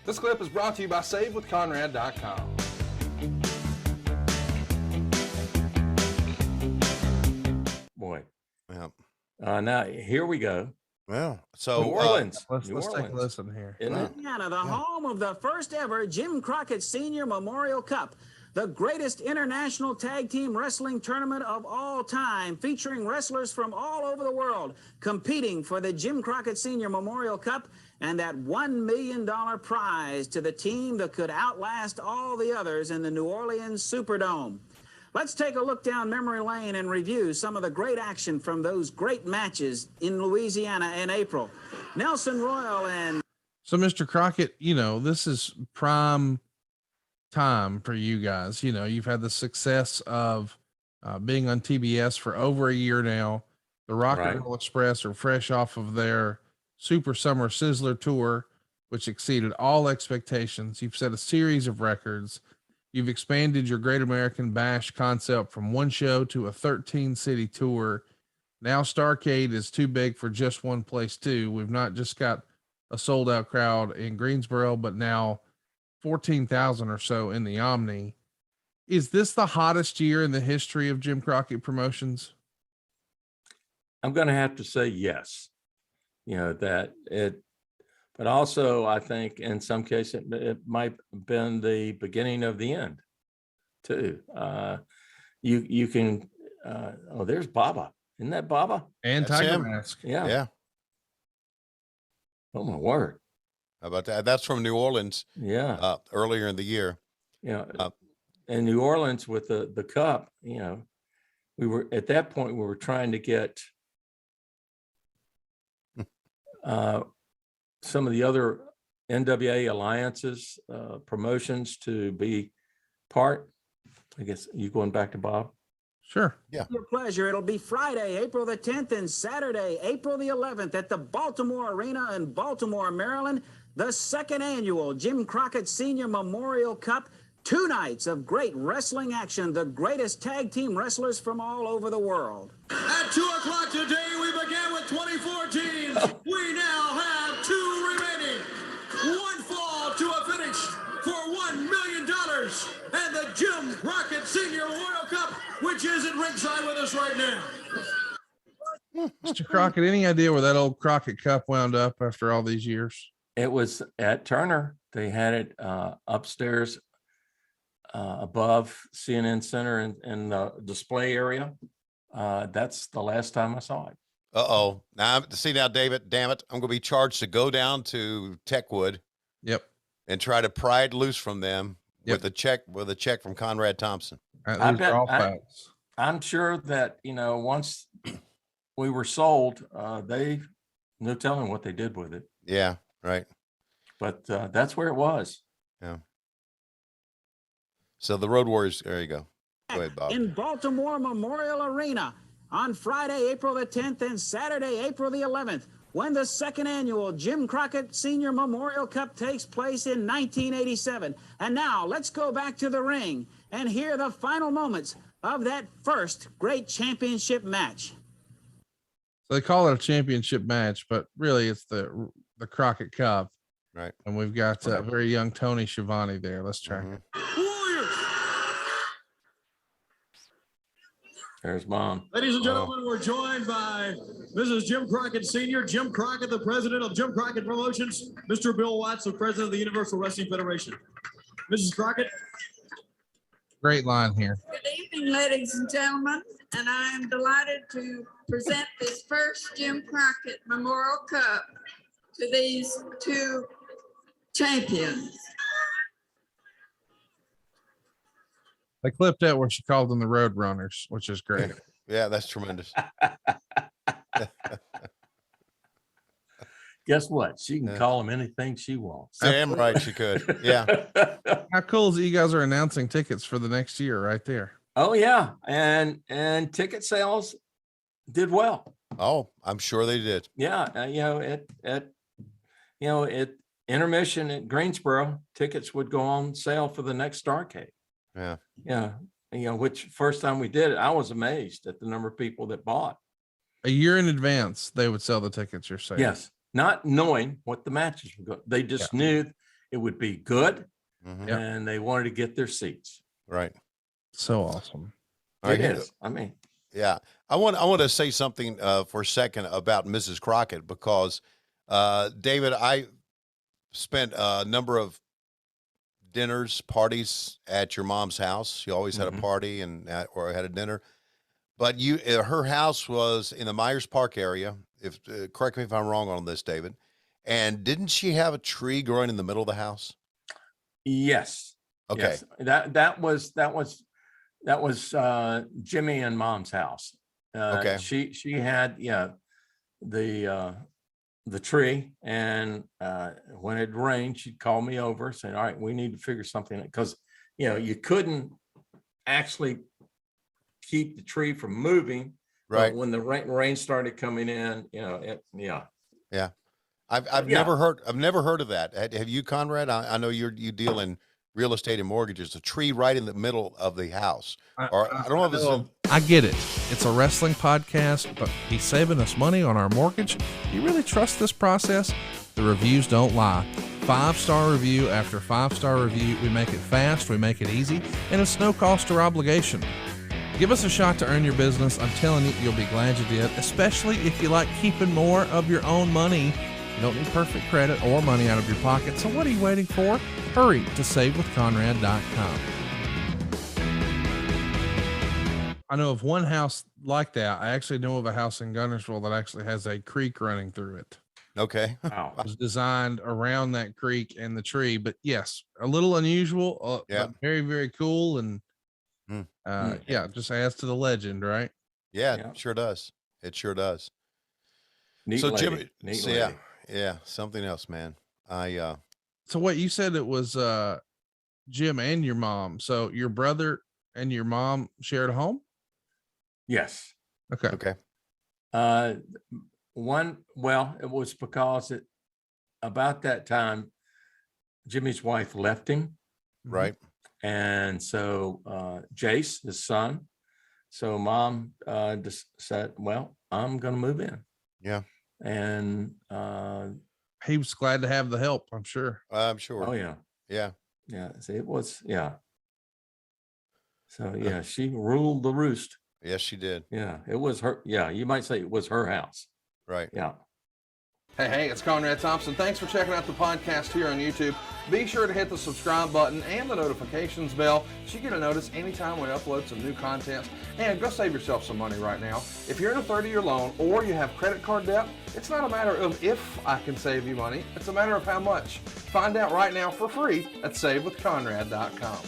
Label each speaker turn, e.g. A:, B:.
A: This clip is brought to you by SaveWithConrad.com.
B: Boy.
C: Yeah.
B: Now, here we go.
C: Well, so
B: New Orleans.
D: Let's
B: New
D: take a
B: Orleans.
D: listen here.
B: Isn't it?
E: Indiana, the home of the first ever Jim Crockett Senior Memorial Cup, the greatest international tag team wrestling tournament of all time, featuring wrestlers from all over the world competing for the Jim Crockett Senior Memorial Cup and that $1 million prize to the team that could outlast all the others in the New Orleans Superdome. Let's take a look down memory lane and review some of the great action from those great matches in Louisiana in April. Nelson Royal and...
D: So, Mr. Crockett, you know, this is prime time for you guys. You know, you've had the success of being on TBS for over a year now. The Rock and Roll Express are fresh off of their Super Summer Sizzler tour, which exceeded all expectations. You've set a series of records. You've expanded your Great American Bash concept from one show to a 13-city tour. Now Starrcade is too big for just one place too. We've not just got a sold-out crowd in Greensboro, but now 14,000 or so in the Omni. Is this the hottest year in the history of Jim Crockett Promotions?
B: I'm going to have to say yes. You know, that it, but also I think in some cases it might have been the beginning of the end too. You can, oh, there's Baba. Isn't that Baba?
D: And
C: That's
D: Tiger
C: him.
D: Mask.
B: Yeah.
C: Yeah.
B: Oh my word.
C: How about that? That's from New Orleans.
B: Yeah.
C: Earlier in the year.
B: You know, in New Orleans with the cup, you know, we were at that point, we were trying to get some of the other NWA alliances, promotions to be part. I guess you going back to Bob?
D: Sure.
C: Yeah.
E: Your pleasure. It'll be Friday, April the 10th and Saturday, April the 11th at the Baltimore Arena in Baltimore, Maryland. The second annual Jim Crockett Senior Memorial Cup. 2 nights of great wrestling action. The greatest tag team wrestlers from all over the world.
F: At 2 o'clock today, we began with 24 teams. We now have 2 remaining. 1 fall to a finish for $1 million. And the Jim Crockett Senior Memorial Cup, which is at ringside with us right now.
D: Mr. Crockett, any idea where that old Crockett Cup wound up after all these years?
B: It was at Turner. They had it upstairs above CNN Center in the display area. That's the last time I saw it.
C: Uh-oh. Now, David, damn it. I'm going to be charged to go down to Techwood.
D: Yep.
C: And try to pry it loose from them with a check from Conrad Thompson.
B: I'm sure that, you know, once we were sold, they no telling what they did with it.
C: Yeah, right.
B: But that's where it was.
C: Yeah. So the Road Warriors, there you go. Go ahead, Bob.
E: In Baltimore Memorial Arena on Friday, April the 10th and Saturday, April the 11th, when the second annual Jim Crockett Senior Memorial Cup takes place in 1987. And now let's go back to the ring and hear the final moments of that first great championship match.
D: So they call it a championship match, but really it's the Crockett Cup.
C: Right.
D: And we've got very young Tony Schiavone there. Let's track it.
B: There's Mom.
F: Ladies and gentlemen, we're joined by Mrs. Jim Crockett Sr., Jim Crockett, the president of Jim Crockett Promotions, Mr. Bill Watts, the president of the Universal Wrestling Federation. Mrs. Crockett.
D: Great line here.
G: Good evening, ladies and gentlemen, and I am delighted to present this first Jim Crockett Memorial Cup to these 2 champions.
D: They clipped out where she called them the Road Runners, which is great.
C: Yeah, that's tremendous.
B: Guess what? She can call them anything she wants.
C: Damn right she could. Yeah.
D: How cool is it you guys are announcing tickets for the next year right there?
B: Oh yeah. And ticket sales did well.
C: Oh, I'm sure they did.
B: Yeah. You know, at intermission at Greensboro, tickets would go on sale for the next Starrcade.
C: Yeah.
B: Yeah. You know, which first time we did it, I was amazed at the number of people that bought.
D: A year in advance, they would sell the tickets, you're saying?
B: Yes. Not knowing what the matches were going. They just knew it would be good,
C: Mhm.
B: and they wanted to get their seats.
C: Right.
D: So awesome.
C: All right,
B: It
C: here-
B: is. I mean,
C: Yeah, I want to say something for a second about Mrs. Crockett because David, I spent a number of dinners, parties at your mom's house. She always had a
B: Mhm.
C: party or had a dinner. But her house was in the Myers Park area. If correct me if I'm wrong on this, David. And didn't she have a tree growing in the middle of the house?
B: yes.
C: Okay.
B: Yes. That was Jimmy and Mom's house.
C: Okay.
B: She had the tree, and when it rained, she'd call me over saying, all right, we need to figure something, because you couldn't actually keep the tree from moving.
C: Right.
B: But when the rain started coming in,
C: Yeah. I've
B: Yeah.
C: never heard of that. Have you, Conrad? I know you deal in real estate and mortgages. A tree right in the middle of the house. Or I don't know if it's
D: I get it. It's a wrestling podcast, but he's saving us money on our mortgage. Do you really trust this process? The reviews don't lie. 5-star review after 5-star review. We make it fast, we make it easy, and it's no cost or obligation. Give us a shot to earn your business. I'm telling you, you'll be glad you did, especially if you like keeping more of your own money. You don't need perfect credit or money out of your pocket. So what are you waiting for? Hurry to savewithconrad.com. I know of one house like that. I actually know of a house in Gunnersville that actually has a creek running through it.
C: okay.
B: wow.
D: It was designed around that creek and the tree, but yes, a little unusual,
C: Yeah.
D: but very, very cool. And
C: Mm.
D: yeah, just adds to the legend, right?
C: Yeah,
B: Yeah.
C: it sure does. It sure does.
B: Neat
C: So
B: lady.
C: Jimmy,
B: Neat
C: so
B: lady.
C: yeah, something else, man.
D: So what you said, it was Jim and your mom. So your brother and your mom shared a home?
B: Yes.
D: Okay.
C: Okay.
B: It was because about that time, Jimmy's wife left him.
C: Right.
B: And so Jace, his son, so Mom just said, well, I'm going to move in.
C: Yeah.
B: And
D: He was glad to have the help, I'm sure.
C: I'm sure.
B: oh yeah,
C: Yeah.
B: yeah. So it was, yeah. So yeah, she ruled the roost.
C: Yes, she did.
B: Yeah, it was her. Yeah, you might say it was her house.
C: Right.
B: Yeah.
A: Hey, it's Conrad Thompson. Thanks for checking out the podcast here on YouTube. Be sure to hit the subscribe button and the notifications bell so you get a notice anytime we upload some new content. And go save yourself some money right now. If you're in a 30-year loan or you have credit card debt, it's not a matter of if I can save you money. It's a matter of how much. Find out right now for free at savewithconrad.com.